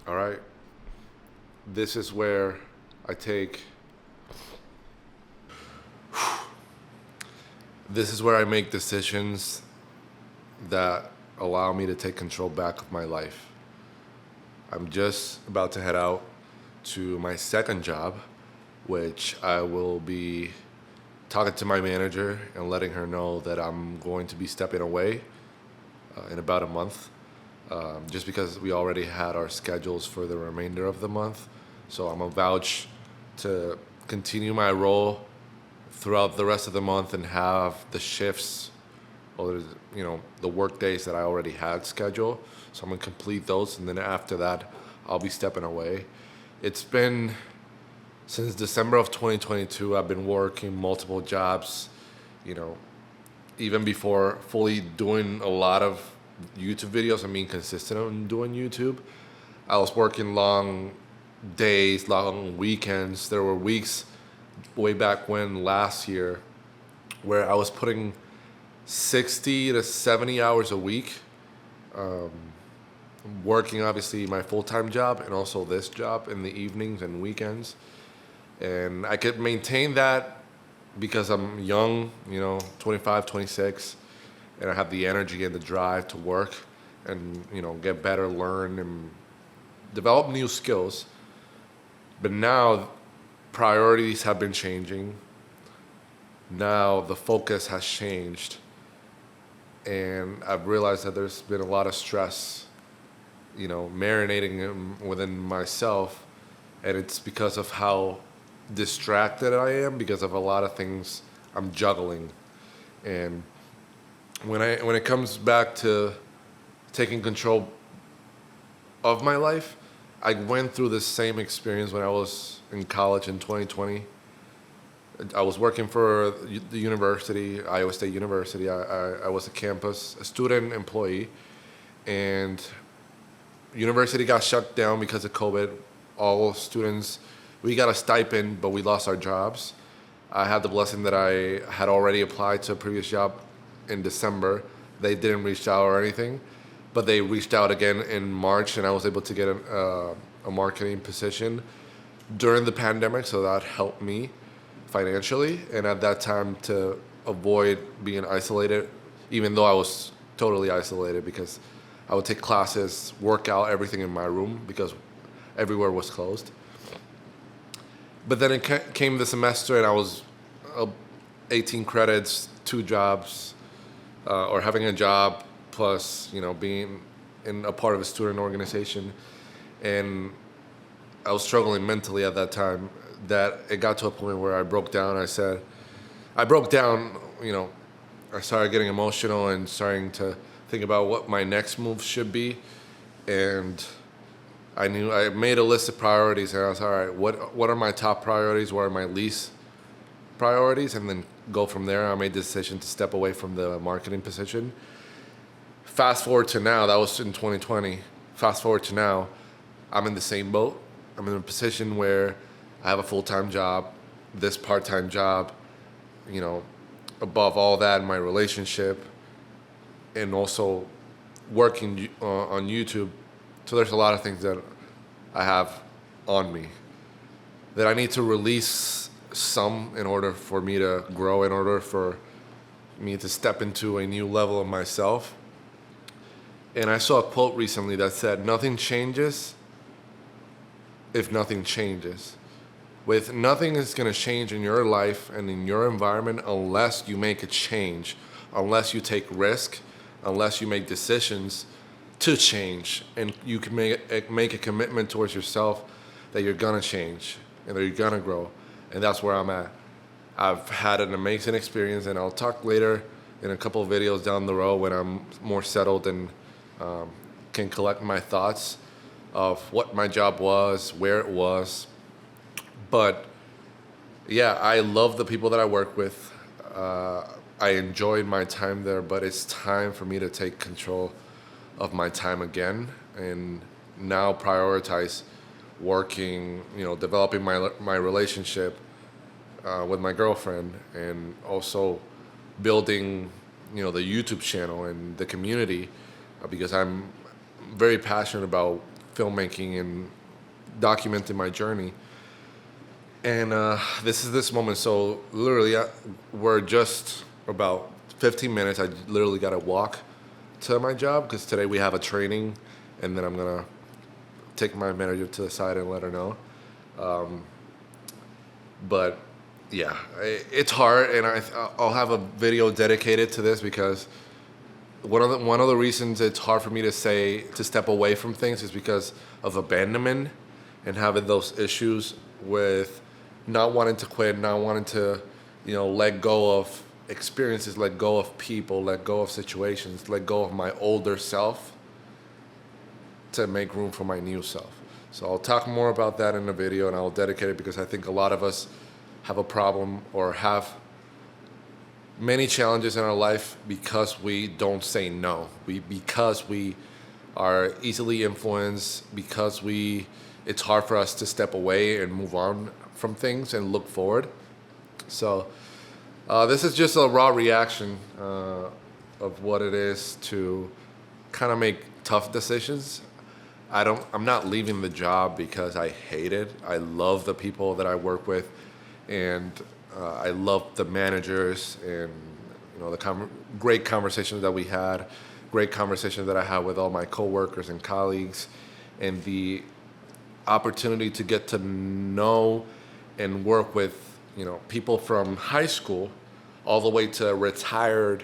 All right. This is where I take. This is where I make decisions that allow me to take control back of my life. I'm just about to head out to my second job, which I will be talking to my manager and letting her know that I'm going to be stepping away in about a month, just because we already had our schedules for the remainder of the month. So I'm a vouch to continue my role throughout the rest of the month and have the shifts or the work days that I already had scheduled. So I'm gonna complete those, and then after that, I'll be stepping away. It's been since December of 2022. I've been working multiple jobs. You know, even before fully doing a lot of YouTube videos and being consistent on doing YouTube, I was working long days, long weekends. There were weeks way back when last year where I was putting 60 to 70 hours a week, working obviously my full-time job and also this job in the evenings and weekends. And I could maintain that because I'm young, 25, 26, and I have the energy and the drive to work and, get better, learn, and develop new skills. But now priorities have been changing. Now the focus has changed. And I've realized that there's been a lot of stress, marinating within myself. And it's because of how distracted I am because of a lot of things I'm juggling. And when it comes back to taking control of my life, I went through the same experience when I was in college in 2020. I was working for the university, Iowa State University. I was a student employee, and university got shut down because of COVID. All students, we got a stipend, but we lost our jobs. I had the blessing that I had already applied to a previous job in December. They didn't reach out or anything, but they reached out again in March, and I was able to get a marketing position during the pandemic, so that helped me financially. And at that time, to avoid being isolated, even though I was totally isolated because I would take classes, work out, everything in my room because everywhere was closed. But then it came the semester, and I was 18 credits, two jobs, or having a job plus, being in a part of a student organization. And I was struggling mentally at that time that it got to a point where I broke down. I broke down, I started getting emotional and starting to think about what my next move should be. And I knew I made a list of priorities, and I was all right. What are my top priorities? What are my least priorities? And then go from there. I made the decision to step away from the marketing position. Fast forward to now. That was in 2020. Fast forward to now. I'm in the same boat. I'm in a position where I have a full-time job, this part-time job, above all that, my relationship, and also working on YouTube. So there's a lot of things that I have on me that I need to release some in order for me to grow, in order for me to step into a new level of myself. And I saw a quote recently that said, "Nothing changes if nothing changes." With nothing is going to change in your life and in your environment unless you make a change, unless you take risk, unless you make decisions to change, and you can make a commitment towards yourself that you're gonna change and that you're gonna grow. And that's where I'm at. I've had an amazing experience, and I'll talk later in a couple of videos down the road when I'm more settled and can collect my thoughts of what my job was, where it was. But yeah, I love the people that I work with. I enjoyed my time there, but it's time for me to take control of my time again and now prioritize working, developing my relationship with my girlfriend, and also building, the YouTube channel and the community, because I'm very passionate about filmmaking and documenting my journey. And this is this moment. So literally, we're just about 15 minutes. I literally got to walk to my job because today we have a training, and then I'm gonna take my manager to the side and let her know. But yeah, it's hard, and I'll have a video dedicated to this because one of the reasons it's hard for me to step away from things is because of abandonment and having those issues with not wanting to quit, not wanting to, let go of experiences, let go of people, let go of situations, let go of my older self to make room for my new self. So I'll talk more about that in the video, and I'll dedicate it because I think a lot of us have a problem or have many challenges in our life because we don't say no. Because we are easily influenced, because it's hard for us to step away and move on from things and look forward. So this is just a raw reaction of what it is to kind of make tough decisions. I'm not leaving the job because I hate it. I love the people that I work with, and I love the managers, and the great conversations that we had, great conversations that I had with all my coworkers and colleagues, and the opportunity to get to know and work with people from high school all the way to retired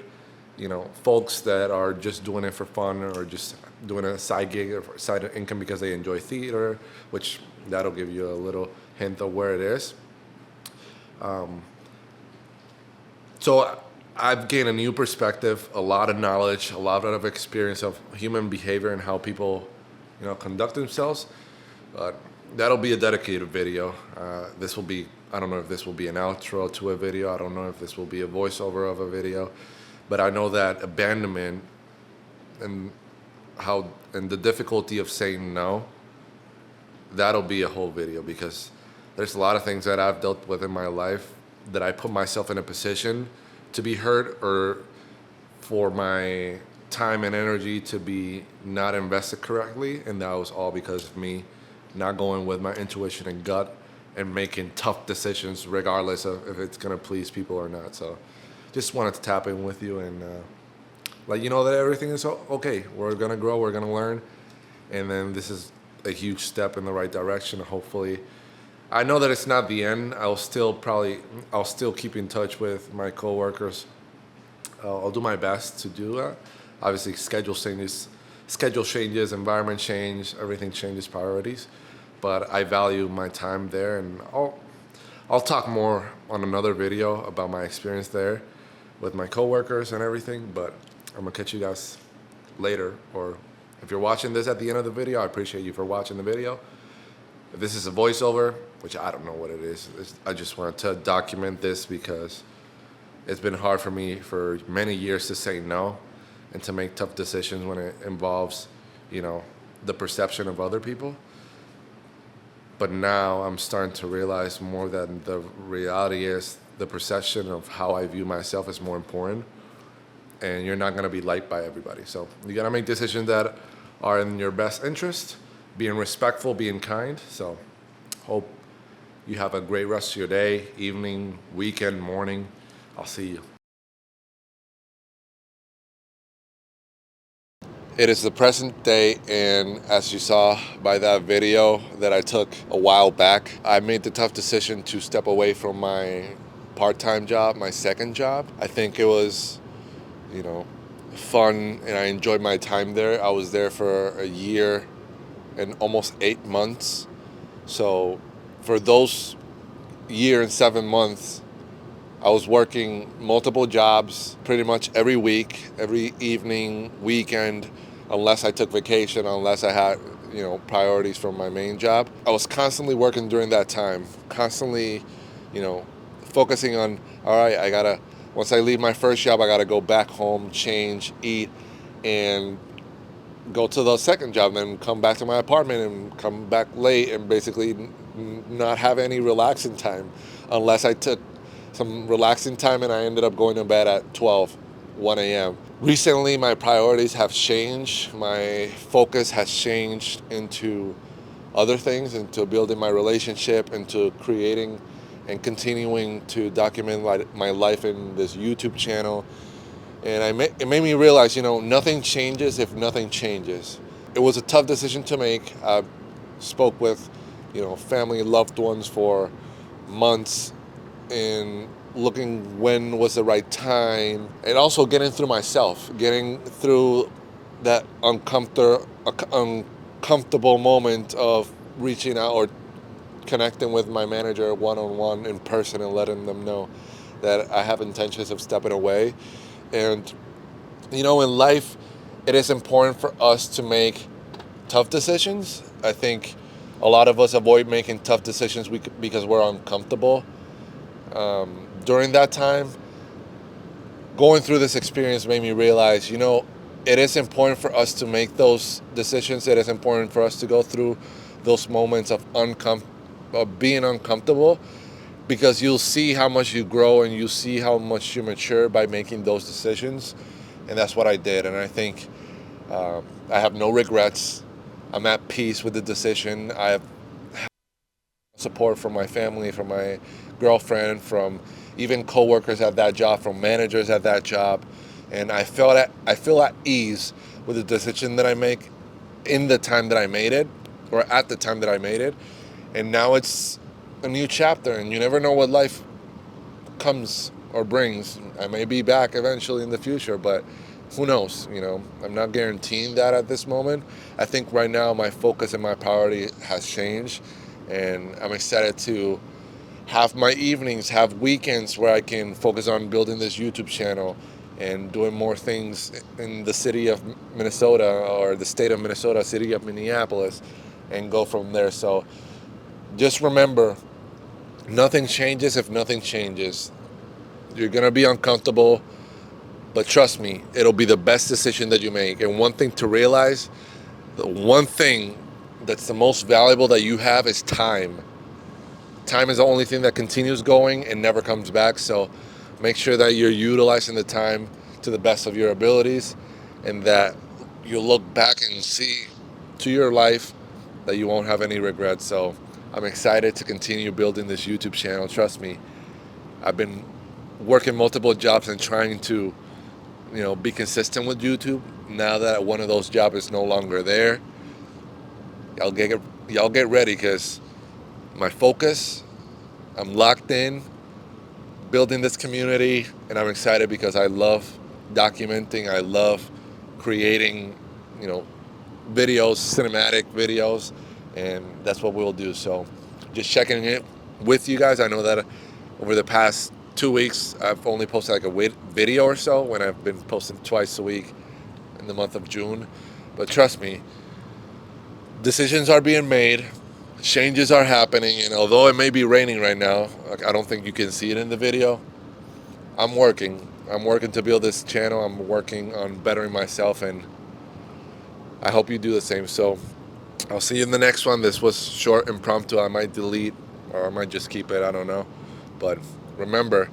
folks that are just doing it for fun or just doing a side gig or side income because they enjoy theater, which that'll give you a little hint of where it is. So I've gained a new perspective, a lot of knowledge, a lot of experience of human behavior and how people, conduct themselves. That'll be a dedicated video. I don't know if this will be an outro to a video. I don't know if this will be a voiceover of a video, but I know that abandonment and the difficulty of saying no, that'll be a whole video because there's a lot of things that I've dealt with in my life that I put myself in a position to be hurt or for my time and energy to be not invested correctly, and that was all because of me not going with my intuition and gut and making tough decisions regardless of if it's going to please people or not. So just wanted to tap in with you and let you know that everything is okay. We're going to grow, we're going to learn, and then this is a huge step in the right direction. Hopefully, I know that it's not the end. I'll still keep in touch with my coworkers. I'll do my best to do that. Obviously, schedule changes, environment change, everything changes, priorities. But I value my time there, and I'll talk more on another video about my experience there with my coworkers and everything. But I'm gonna catch you guys later, or if you're watching this at the end of the video, I appreciate you for watching the video. If this is a voiceover, which I don't know what it is, I just wanted to document this because it's been hard for me for many years to say no and to make tough decisions when it involves, the perception of other people. But now I'm starting to realize more that the reality is the perception of how I view myself is more important, and you're not going to be liked by everybody. So you got to make decisions that are in your best interest, being respectful, being kind. So hope you have a great rest of your day, evening, weekend, morning. I'll see you. It is the present day, and as you saw by that video that I took a while back, I made the tough decision to step away from my part-time job, my second job. I think it was, fun, and I enjoyed my time there. I was there for a year and almost 8 months. So for those year and 7 months, I was working multiple jobs pretty much every week, every evening, weekend, unless I took vacation, unless I had, priorities from my main job. I was constantly working during that time, constantly, focusing on, all right, once I leave my first job, I gotta go back home, change, eat, and go to the second job, then come back to my apartment and come back late and basically not have any relaxing time unless I took some relaxing time and I ended up going to bed at 12. 1 a.m. Recently, my priorities have changed. My focus has changed into other things, into building my relationship, into creating and continuing to document my life in this YouTube channel. And it made me realize, nothing changes if nothing changes. It was a tough decision to make. I spoke with, family, loved ones for months, and looking when was the right time, and also getting through myself, getting through that uncomfortable moment of reaching out or connecting with my manager one-on-one in person and letting them know that I have intentions of stepping away. And in life, it is important for us to make tough decisions. I think a lot of us avoid making tough decisions because we're uncomfortable. During that time, going through this experience made me realize, it is important for us to make those decisions. It is important for us to go through those moments of being uncomfortable, because you'll see how much you grow and you see how much you mature by making those decisions. And that's what I did. And I think I have no regrets. I'm at peace with the decision. I have support from my family, from my girlfriend, from even coworkers at that job, from managers at that job. And I feel at ease with the decision that I make in the time that I made it, or at the time that I made it. And now it's a new chapter, and you never know what life comes or brings. I may be back eventually in the future, but who knows? I'm not guaranteeing that at this moment. I think right now my focus and my priority has changed, and I'm excited to have my evenings, have weekends where I can focus on building this YouTube channel and doing more things in the city of Minnesota, or the state of Minnesota, city of Minneapolis, and go from there. So just remember, nothing changes if nothing changes. You're going to be uncomfortable, but trust me, it'll be the best decision that you make. And one thing to realize, the one thing that's the most valuable that you have is time. Time is the only thing that continues going and never comes back. So make sure that you're utilizing the time to the best of your abilities, and that you look back and see to your life that you won't have any regrets. So I'm excited to continue building this YouTube channel. Trust me, I've been working multiple jobs and trying to, be consistent with YouTube. Now that one of those jobs is no longer there, y'all get ready, because my focus, I'm locked in, building this community, and I'm excited because I love documenting. I love creating, videos, cinematic videos, and that's what we'll do. So just checking in with you guys. I know that over the past 2 weeks, I've only posted like a video or so, when I've been posting twice a week in the month of June. But trust me, decisions are being made, changes are happening, and although it may be raining right now, I don't think you can see it in the video, I'm working to build this channel. I'm working on bettering myself, and I hope you do the same. So I'll see you in the next one. This was short, impromptu. I might delete, or I might just keep it, I don't know. But remember,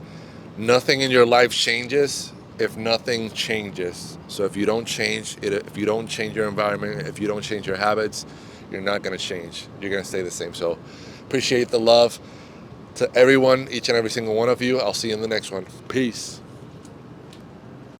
nothing in your life changes if nothing changes. So if you don't change it, if you don't change your environment, if you don't change your habits, you're not going to change. You're going to stay the same. So appreciate the love to everyone, each and every single one of you. I'll see you in the next one. Peace.